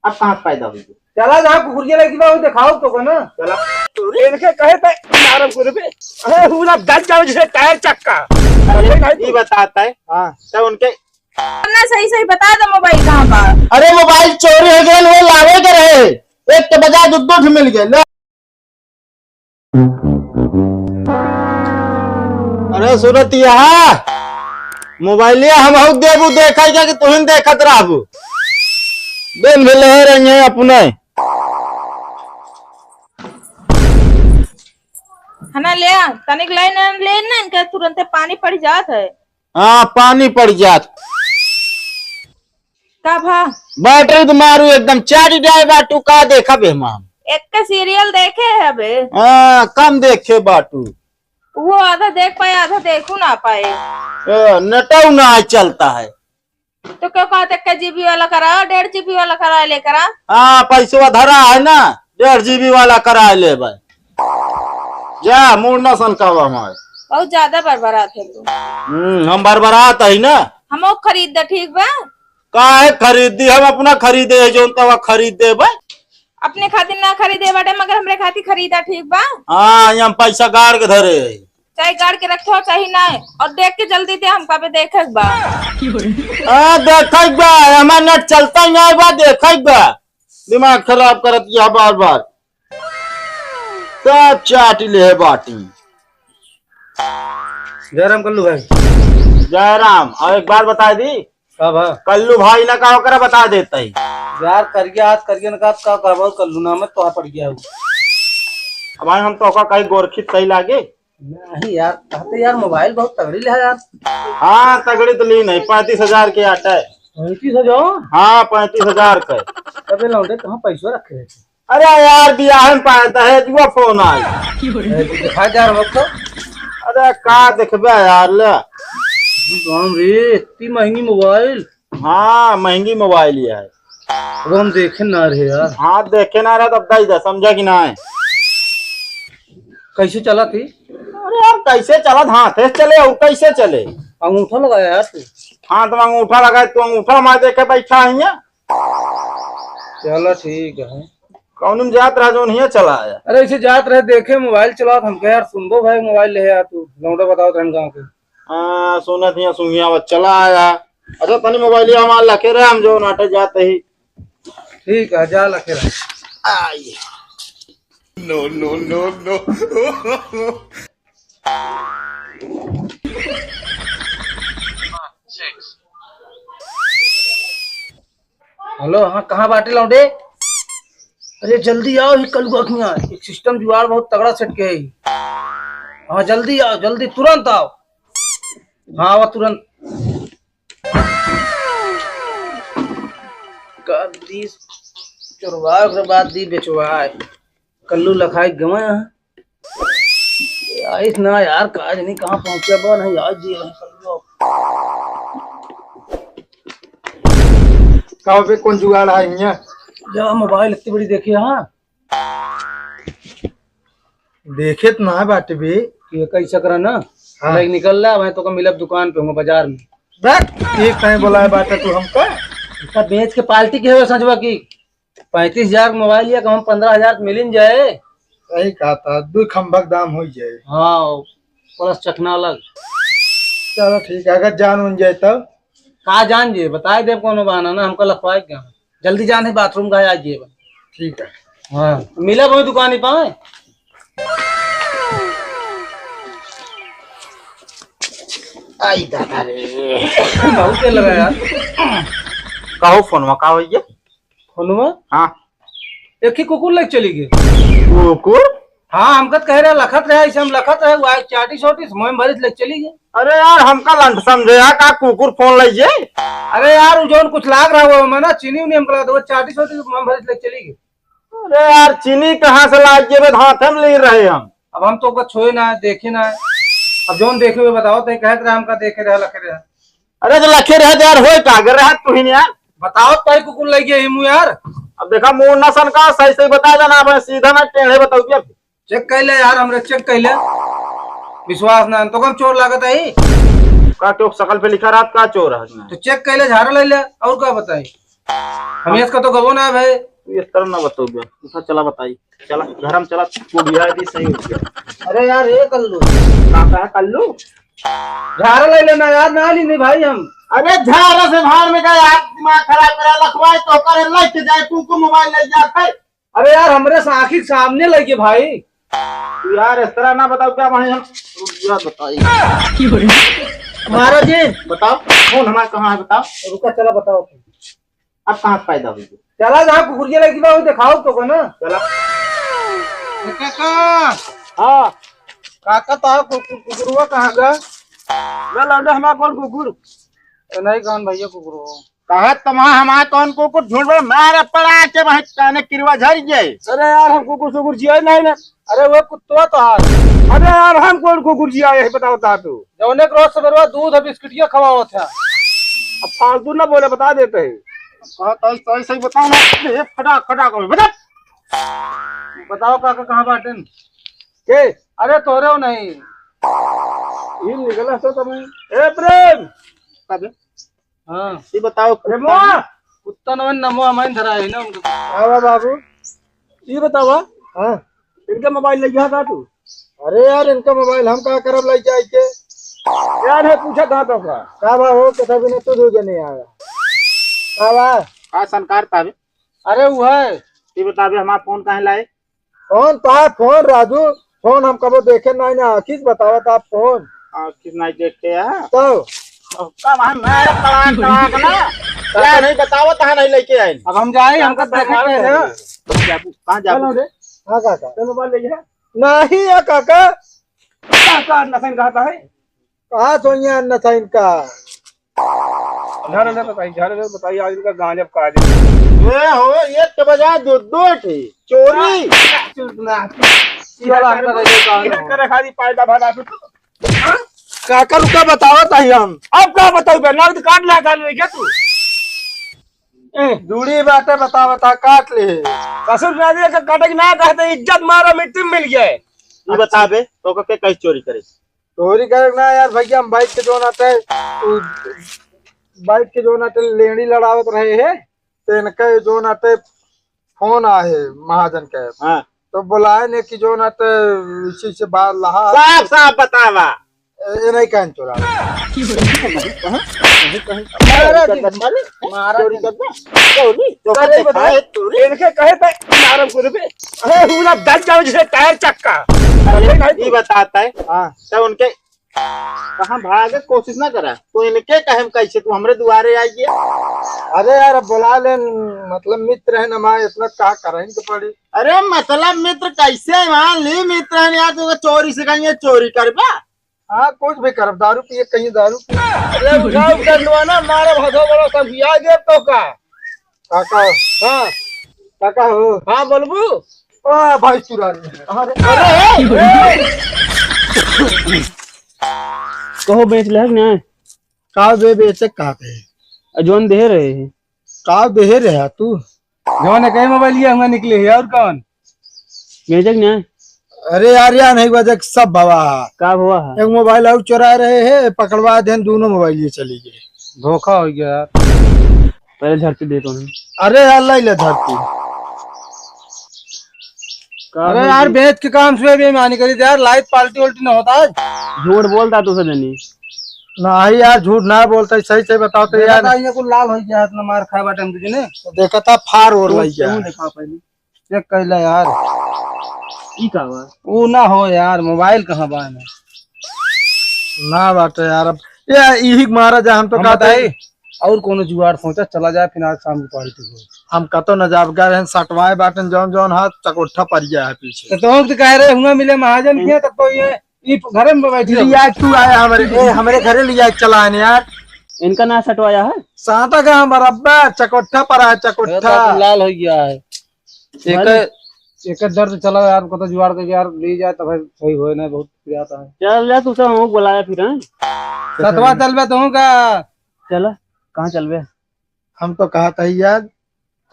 अब कहाँ पैदा हुई? चला जहाँ कुकुरिया लगी बा दिखाओ तो ना। चला इनके कहे पे नारम को पे अरे पूरा दस जाओ जैसे टायर चक्का। ये बताता है। हाँ तो उनके ना सही सही बता दो मोबाइल कहाँ बा। अरे मोबाइल चोरी हो गया, वो लावे के रहे, एक के बजाय दो मिल गए। अरे सूरत यहाँ मोबाइल हम देबू देखा क्या कि तुम देखत रहबू। दिन भी ले रही है अपने है ना ले तनिक लाइन ले ना इनका तुरंत पानी पड़ जात है। हाँ पानी पड़ जात का भा बैटरी तो मारू एकदम चारी जाए बाटू का देखा बे माम एक का सीरियल देखे है अबे। हाँ कम देखे बाटू वो आधा देख पाए आधा देखू ना पाए। नटऊ ना चलता है तो क्यों कहते का जीबी वाला करा 1.5 GB वाला करा ले करा। हाँ पैसा धरा है ना 1.5 GB वाला करा ले भाई जा मूड न सनकावा हमारे बहुत ज्यादा बरबरात है तू। हम बरबरात है ना हम खरीद दे ठीक बा। काहे खरीदी हम अपना खरीदे है जो तवा खरीद दे भाई अपने खातिर ना खरीदे बाटे मगर हमरे खातिर खरीदा ठीक बा। हाँ हम पैसा गाड़ के धरे है चाहे गाड़ के रखो चाहे ना और देख के जल्दी दे हमका पे देखे बा। देख बा हमारा नेट चलता ही नहीं बा देख बा दिमाग खराब करत या बार बार सब चाट ले है बाटी। जयराम कल्लू भाई। जयराम और एक बार बता दी कब कल्लू भाई ना का करे बता देता ही यार कर गया आज कर गया ना का करवा कल्लू ना मैं तो पड़ गया हूँ। अब हम तो का कहीं गोरखित सही लागे नहीं यार कहते यार मोबाइल बहुत तगड़ी है यार। हाँ तगड़ी तो ली नहीं 35,000 के आटा है। 35,000? हाँ 35,000 का कभी लौटे कहाँ पैसा रखे थे। अरे यार बियाह में पाता है जुआ फोन आया दिखा जा रहा वक्त। अरे का देखबे यार ले रे इतनी महंगी मोबाइल। हाँ महंगी मोबाइल ये है अब हम देखे ना रहे यार। हाँ देखे ना रहा तब दई समझा कि ना है कैसे चला थी। अरे यार कैसे चला हाथे चले और कैसे चले अंगूठा लगाया यार तू। हाँ तो अंगूठा लगाए तू अंगूठा हमारे देखे बैठा है चलो ठीक है। कौन जात रहा जो नहीं चला है। अरे ऐसे जात रहे देखे मोबाइल चलाओ हम कहे यार सुनबो भाई मोबाइल ले यार तू लौटा बताओ तन गाँव के। हाँ सुनत ही सुनिया चला आया। अच्छा तनी मोबाइल हमारे लखे रहे हम जो नाटे जाते ही ठीक है जा लखे रहे। No, no, no, no. Hello हाँ कहाँ बाटे लौटे। अरे जल्दी आओ ही कल को एक सिस्टम जुगाड़ बहुत तगड़ा सेट के है। हाँ जल्दी आओ जल्दी तुरंत आओ। हाँ वो तुरंत कर दी चुरवा के बाद दी बेचवा कल्लू लखाई गवा आइस ना यार काज नहीं कहाँ पहुंचा बा नहीं आज जी कहाँ पे कौन जुगाड़ है यहाँ जब मोबाइल इतनी बड़ी देखी। हाँ देखे तो ना बाटे भी कि कैसा करा ना। हाँ। निकल रहा मैं तो मिलब दुकान पे हूँ बाजार में। एक टाइम बोला है बात तू हमको बेच के पार्टी की है संजवा की 35,000 मोबाइल या हम 15,000 मिल जाए। सही कहा था 2 खम्भक दाम हो जाए। हाँ प्लस चखना अलग। चलो ठीक है अगर जान उन जाए तब कहा जान जी बताए दे कौन बहाना ना हमको लखवाए क्या जल्दी जाने बाथरूम का आज जी। ठीक है। हाँ मिला वही दुकान ही पाए। आई दादा रे बहुत तेल लगा यार। कहो फोन में कहो ये फोन में। हाँ एक ही कुकुर लेके चली गई। कुकुर। हाँ हमको कह रहे लखत रहे ऐसे हम लखत रहे वो चाटी छोटी मोम भरी लेके चली गई। अरे यार हमका लंट समझे का कुकुर फोन लीजिए। अरे यार जो कुछ लाग रहा वो मैं ना चीनी उन्हीं हमको लगा वो चाटी छोटी मोम भरी लेके चली गई। अरे यार चीनी कहाँ से लाइए हाथ में ले रहे हम। अब हम तो छोए ना है देखे ना है। अब जो देखे हुए बताओ तो कहते रहे हमका देखे रहे लखे रहे। अरे जो लखे रहे यार हो का कर रहा तू ही यार बताओ तो कुकुर लग गया हिमू यार। अब देखा मुंह न सन का सही सही बता देना सीधा ना टेढ़े बताओ चेक कर ले यार हमरे चेक कर ले विश्वास ना तो कम चोर लागत है का तो शकल पे लिखा रात का चोर है तो चेक कर ले झाड़ा ले ले और क्या बताई। हमें इसका तो गवो ना है भाई। तू इस तरह ना बताओ बे। उठा चला बताई। चला घर हम चला को बिया दी सही हो गया। अरे यार ये कल्लू काका है कल्लू। झाड़ ले लेना यार, ना ली नहीं भाई हम। अरे झारा से भार में गए आप दिमाग खराब करा लखवाए तो करे लेके जाए तू मोबाइल ले जाता है। अरे यार हमरे आँखी के सामने लगे भाई। तू यार इस तरह ना बताओ क्या वहीं हम बताइए महाराज जी बताओ कौन हमारा कहाँ है बताओ। रुका चला बताओ। अब कहाँ से पैदा हुई चला जहाँ कुकुरिया लगी बा दिखाओ तो को ना। चला काका हाँ काका तो कुकुरुआ कहाँ गा? हमारा कौन कुकुर नहीं कौन भैया कुकुर कहा तुम्हारा हमारा कौन कुकुर झूठ बोल मारा पड़ा के वहीं काने किरवा झड़ गए। अरे यार हम कुकुर सुकुर जिया नहीं ना। अरे वो कुत्ता तो हार। अरे यार हम कौन कुकुर जिया है बताओ ता तू। जौने के रोज सवेरवा दूध और बिस्किटिया खवाओ था। अब फालतू ना बोले बता देते हैं। कहा तो सही बताओ ना ये फटा फटा कर बता। बताओ काका कहाँ बाटे के अरे तोरे हो नहीं ये निकला तो तुम्हें ए प्रेम कब हाँ ये बताओ प्रेमो कुत्ता नमो हमारे धरा है ना उनको। आवा बाबू ये बतावा हाँ इनका मोबाइल ले गया था तू। अरे यार इनका मोबाइल हम कहाँ करब ले जाए के यार है पूछा था तो का बा हो कथा भी तो दो जने आया का बा का संकार तावे। अरे वो है ये बतावे हमारा फोन कहाँ लाए फोन तो फोन राजू फोन हम कबो देखे नहीं ना किस बतावा था फोन किस नहीं देखे तो क्या नहीं बताओ कहाँ नहीं लेके आए। अब हम जाए हमका देखे ना कहाँ जाओ रे हाँ काका मोबाइल ले गया नहीं है काका काका नसन कहता है कहाँ सोनिया अन्ना था इनका बताइए आज इनका गांजा का ये हो ये तो बजा दो दो थी चोरी करे खाली फायदा भरा काका रुका बताओ ताही हम अब क्या बताओ नगद काट ला कर ले क्या तू दूरी बातें बता बता काट ले ससुर नादी का काटे की ना कहते इज्जत मारा मिट्टी में मिल गया है। ये बता बे तो के कैसे चोरी करे चोरी करे ना यार भैया हम बाइक के जो नाते बाइक के जो नाते लेनी लड़ावत रहे है तो इनके जो नाते फोन आए महाजन के हाँ। तो बुलाए ने कि जो नाते इसी से बाहर लहा साफ साफ बतावा ये नहीं कहन चोरा इनके कहे थे टायर चक्का ये बताता है तो उनके कहाँ भागे कोशिश ना करा तो इनके कहे कैसे तू हमरे दुआरे आइए। अरे यार अब बुला ले मतलब मित्र है ना इतना क्या करेंगे पड़ी। अरे मतलब मित्र कैसे मान ली मित्र है यार तो चोरी से कहीं चोरी करबा हाँ कुछ भी कर दारू पिए कहीं दारू ना मारे भदो बड़ो सब बिया दे तो का काका हाँ काका हो हाँ बोलबू भाई चुरा कहो बेच ले ना का बे बेचे कहा पे जोन दे रहे हैं का दे रहे तू जौन कई मोबाइल लिया हम निकले है और कौन बेचक ना। अरे यार यार नहीं बजे सब भवा का हुआ एक मोबाइल और चुरा रहे हैं पकड़वा दे दोनों मोबाइल ये चली गए धोखा हो गया यार। पहले झड़ती देता हूँ। अरे यार ले ले धरती अरे यार बेच के काम से बेईमानी करी यार लाइट पाल्टी उल्टी ना होता है। झूठ बोलता तो सजनी नहीं यार झूठ ना बोलता सही सही बताओ तो यार ये को लाल हो गया इतना मार खाए बाटे हम तुझे ने देखा था फार और लग गया देखा पहले चेक कर ले यार ई का हुआ वो ना हो यार मोबाइल कहाँ बा है ना बाटे यार अब ये यही महाराजा हम तो कहता है और कोनो जुगाड़ सोचा चला जाए फिर आज शाम की पार्टी को हम कतो नजाबगार हैं सटवाए बाटन जौन जौन हाथ चकोठा पड़ गया है पीछे तो कह रहे हुआ मिले महाजन किया तब तो ये घर में बैठी लिया तू आया हमारे घरे लिया चला यार इनका ना सटवाया है साता का हमारा अब्बा चकोठा पर आया चकोठा लाल हो गया है एक दर्द चला यार को तो जुगाड़ के यार ले जाए तो भाई सही हो ना बहुत आता है। चल जा तू सब बुलाया फिर सतवा चलबे तो का चल कहाँ चलबे हम तो कहा था यार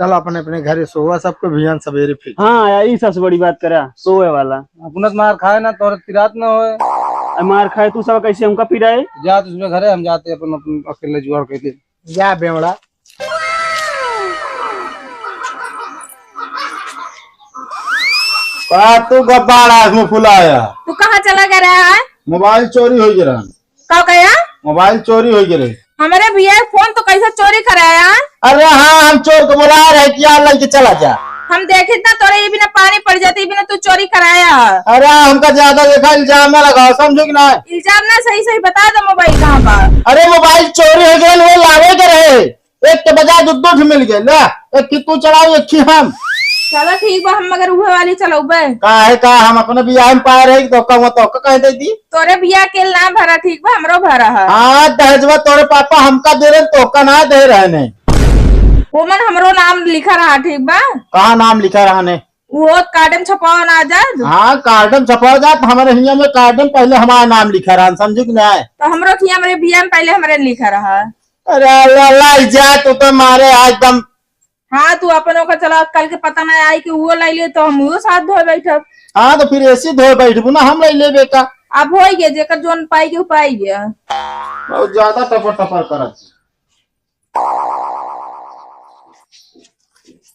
चल अपने अपने घरे सोवा सबको भियान सवेरे फिर हाँ यार ये सबसे बड़ी बात करा सोए वाला अपना मार खाए ना तो रात ना हो मार खाए तू सब कैसे हमका पिराए जा उसमें घरे हम जाते अपन अकेले जुगाड़ कर ले जा बेवड़ा तू गब्बार आज मुंह फुलाया। तू कहाँ चला गया रहा है? मोबाइल चोरी हो गिरा। कब गया? मोबाइल चोरी हो गिरे। हमारे भैया फोन तो कैसे चोरी कराया? अरे हाँ, हम चोर को बुला रहे कि यहाँ लेके चला जा। हम देखे ना तोरे ये बिना पानी पड़ जाती बिना तू चोरी कराया। अरे हमका ज्यादा देखा इल्जाम में लगाओ, समझो कि ना। इल्जाम ना, सही सही बता दो मोबाइल कहाँ पर? अरे मोबाइल चोरी हो गए, वो लावे के रहे, एक के बजाय दो मिल गए। ला एक की तू चलाओ, एक की हम। चलो ठीक बा, हम मगर उहे वाली चलो बे। का हम अपने बियाह में पाए रहे तो कह दे दी। तोरे बिया के ना भरा, ठीक बा, हमरो भरा है। हाँ दहेजवा तोरे पापा हमका दे रहे, तो का ना दे रहे ने। वो मन हमरो नाम लिखा रहा, ठीक बा। कहाँ नाम लिखा रहा ने? वो कार्ड में छपाओ ना जा। हाँ कार्ड में छपाओ जात, हमारे हिया में कार्ड में पहले हमारा नाम लिखा रहा, समझो कि ना। तो हमरो किया हमारे बिया में पहले हमारे लिखा रहा। अरे अल्लाह जा, तो मारे आज दम। हाँ तू अपनों का चला, कल के पता ना आई कि वो लाई ले तो हम वो साथ धोए बैठब। हाँ तो फिर ऐसी धोए बैठबू ना, हम ले बेटा। अब हो गया जेकर जोन पाई के पाई गया। बहुत ज्यादा टपर टपर करत।